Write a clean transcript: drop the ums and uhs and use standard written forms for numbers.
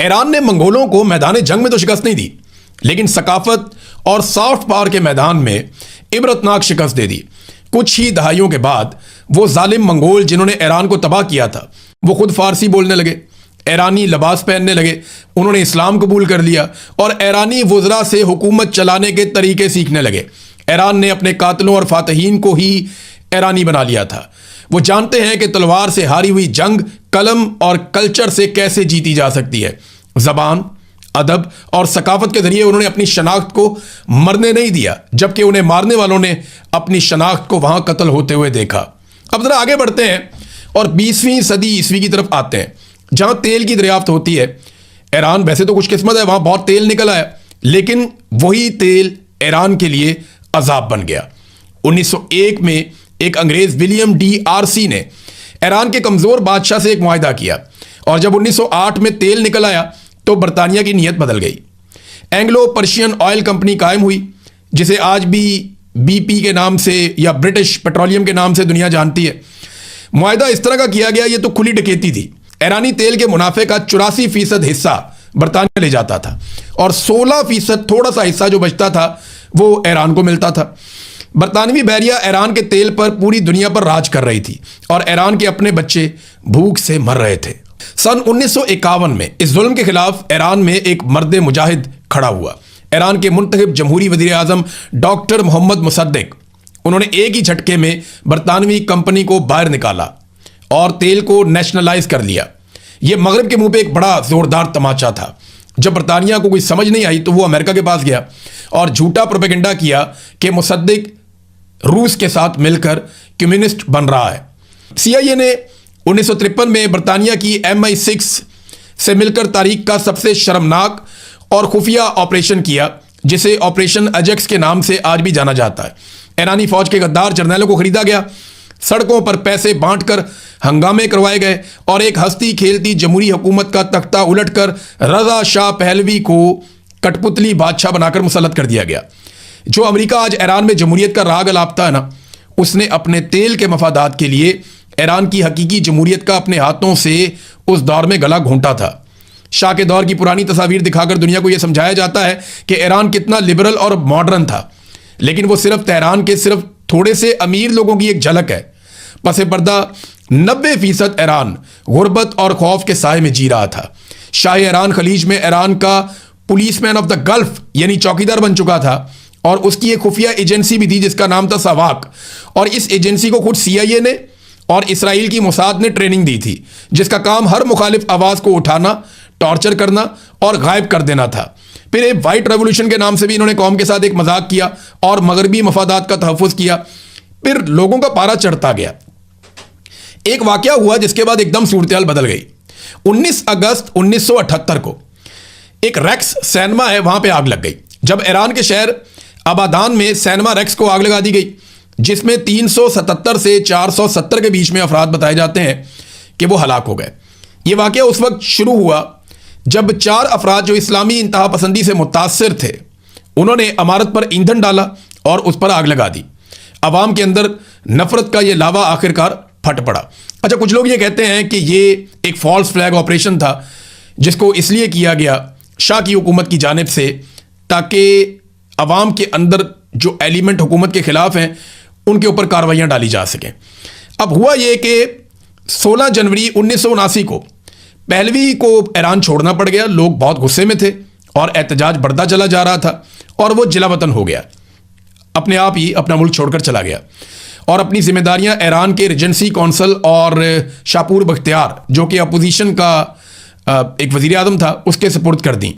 ایران نے منگولوں کو میدان جنگ میں تو شکست نہیں دی، لیکن ثقافت اور سافٹ پاور کے میدان میں عبرتناک شکست دے دی۔ کچھ ہی دہائیوں کے بعد وہ ظالم منگول جنہوں نے ایران کو تباہ کیا تھا، وہ خود فارسی بولنے لگے، ایرانی لباس پہننے لگے، انہوں نے اسلام قبول کر لیا اور ایرانی وزراء سے حکومت چلانے کے طریقے سیکھنے لگے۔ ایران نے اپنے قاتلوں اور فاتحین کو ہی ایرانی بنا لیا تھا۔ وہ جانتے ہیں کہ تلوار سے ہاری ہوئی جنگ قلم اور کلچر سے کیسے جیتی جا سکتی ہے۔ زبان، ادب اور ثقافت کے ذریعے انہوں نے اپنی شناخت کو مرنے نہیں دیا، جبکہ انہیں مارنے والوں نے اپنی شناخت کو وہاں قتل ہوتے ہوئے دیکھا۔ اب ذرا آگے بڑھتے ہیں اور 20ویں صدی عیسوی کی طرف آتے ہیں، جہاں تیل کی دریافت ہوتی ہے۔ ایران ویسے تو خوش قسمت ہے، وہاں بہت تیل نکل آیا، لیکن وہی تیل ایران کے لیے عذاب بن گیا۔ 1901 میں ایک انگریز ولیم ڈی آرسی نے ایران کے کمزور بادشاہ سے ایک معاہدہ کیا، اور جب 1908 میں تیل نکل آیا تو برطانیہ کی نیت بدل گئی۔ اینگلو پرشین آئل کمپنی قائم ہوئی، جسے آج بھی بی پی کے نام سے یا برٹش پیٹرولیم کے نام سے دنیا جانتی ہے۔ معاہدہ اس طرح کا کیا گیا، یہ تو کھلی ڈکیتی تھی۔ ایرانی تیل کے منافع کا 84% حصہ برطانیہ لے جاتا تھا، اور 16% تھوڑا سا حصہ جو بچتا تھا وہ ایران کو ملتا تھا۔ برطانوی بحریہ ایران کے تیل پر پوری دنیا پر راج کر رہی تھی، اور ایران کے اپنے بچے بھوک سے مر رہے تھے۔ سن 1951 میں اس ظلم کے خلاف ایران میں ایک مرد مجاہد کھڑا ہوا۔ ایران کے منتخب جمہوری وزیر اعظم ڈاکٹر محمد مصدق، انہوں نے ایک ہی جھٹکے میں برطانوی کمپنی کو باہر نکالا اور تیل کو نیشنلائز کر لیا۔ یہ مغرب کے منہ پہ ایک بڑا زوردار تماچا تھا۔ جب برطانیہ کو کوئی سمجھ نہیں آئی تو وہ امریکہ کے پاس گیا اور جھوٹا پروپیگنڈا کیا کہ مصدق روس کے ساتھ مل کر کمیونسٹ بن رہا ہے۔ سی آئی اے نے 1953 میں برطانیہ کی MI6 سے مل کر تاریخ کا سب سے شرمناک اور خفیہ آپریشن کیا، جسے آپریشن اجیکس کے نام سے آج بھی جانا جاتا ہے۔ ایرانی فوج کے غدار جرنیلوں کو خریدا گیا، سڑکوں پر پیسے بانٹ کر ہنگامے کروائے گئے، اور ایک ہستی کھیلتی جمہوری حکومت کا تختہ الٹ کر رضا شاہ پہلوی کو کٹ پتلی بادشاہ بنا کر مسلط کر دیا گیا۔ جو امریکہ آج ایران میں جمہوریت کا راگ الاپتا ہے نا، اس نے اپنے تیل کے مفادات کے لیے ایران کی حقیقی جمہوریت کا اپنے ہاتھوں سے اس دور میں گلا گھونٹا تھا۔ شاہ کے دور کی پرانی تصاویر دکھا کر دنیا کو یہ سمجھایا جاتا ہے کہ ایران کتنا لبرل اور ماڈرن تھا، لیکن وہ صرف تہران کے صرف تھوڑے سے امیر لوگوں کی ایک جھلک ہے۔ پس پردہ 90% ایران غربت اور خوف کے سائے میں جی رہا تھا۔ شاہ ایران خلیج میں ایران کا policeman of the gulf یعنی چوکیدار بن چکا تھا، اور اس کی ایک خفیہ ایجنسی بھی تھی جس کا نام تھا ساواک، اور اس ایجنسی کو خود سی آئی اے نے اور اسرائیل کی موساد نے ٹریننگ دی تھی، جس کا کام ہر مخالف آواز کو اٹھانا، ٹارچر کرنا اور غائب کر دینا تھا۔ پھر ایک وائٹ ریولوشن کے نام سے بھی انہوں نے قوم کے ساتھ ایک مذاق کیا اور مغربی مفادات کا تحفظ کیا۔ پھر لوگوں کا پارا چڑھتا گیا۔ ایک واقعہ ہوا جس کے بعد ایک دم صورتحال بدل گئی۔ 19 اگست 1978 کو ایک ریکس سینما ہے، وہاں پہ آگ لگ گئی۔ جب ایران کے شہر آبادان میں سینما ریکس کو آگ لگا دی گئی، جس میں 377 سے 470 کے بیچ میں افراد بتائے جاتے ہیں کہ وہ ہلاک ہو گئے۔ یہ واقعہ اس وقت شروع ہوا جب 4 افراد جو اسلامی انتہا پسندی سے متاثر تھے، انہوں نے عمارت پر ایندھن ڈالا اور اس پر آگ لگا دی۔ عوام کے اندر نفرت کا یہ لاوا آخرکار پھٹ پڑا۔ اچھا، کچھ لوگ یہ کہتے ہیں کہ یہ ایک فالس فلیگ آپریشن تھا، جس کو اس لیے کیا گیا شاہ کی حکومت کی جانب سے تاکہ عوام کے اندر جو ایلیمنٹ حکومت کے خلاف ہیں ان کے اوپر کارروائیاں ڈالی جا سکیں۔ اب ہوا یہ کہ 16 جنوری 1979 کو پہلوی کو ایران چھوڑنا پڑ گیا۔ لوگ بہت غصے میں تھے اور احتجاج بڑھتا چلا جا رہا تھا، اور وہ جلا وطن ہو گیا، اپنے آپ ہی اپنا ملک چھوڑ کر چلا گیا، اور اپنی ذمہ داریاں ایران کے ریجنسی کونسل اور شاپور بختیار جو کہ اپوزیشن کا ایک وزیر اعظم تھا اس کے سپرد کر دیں۔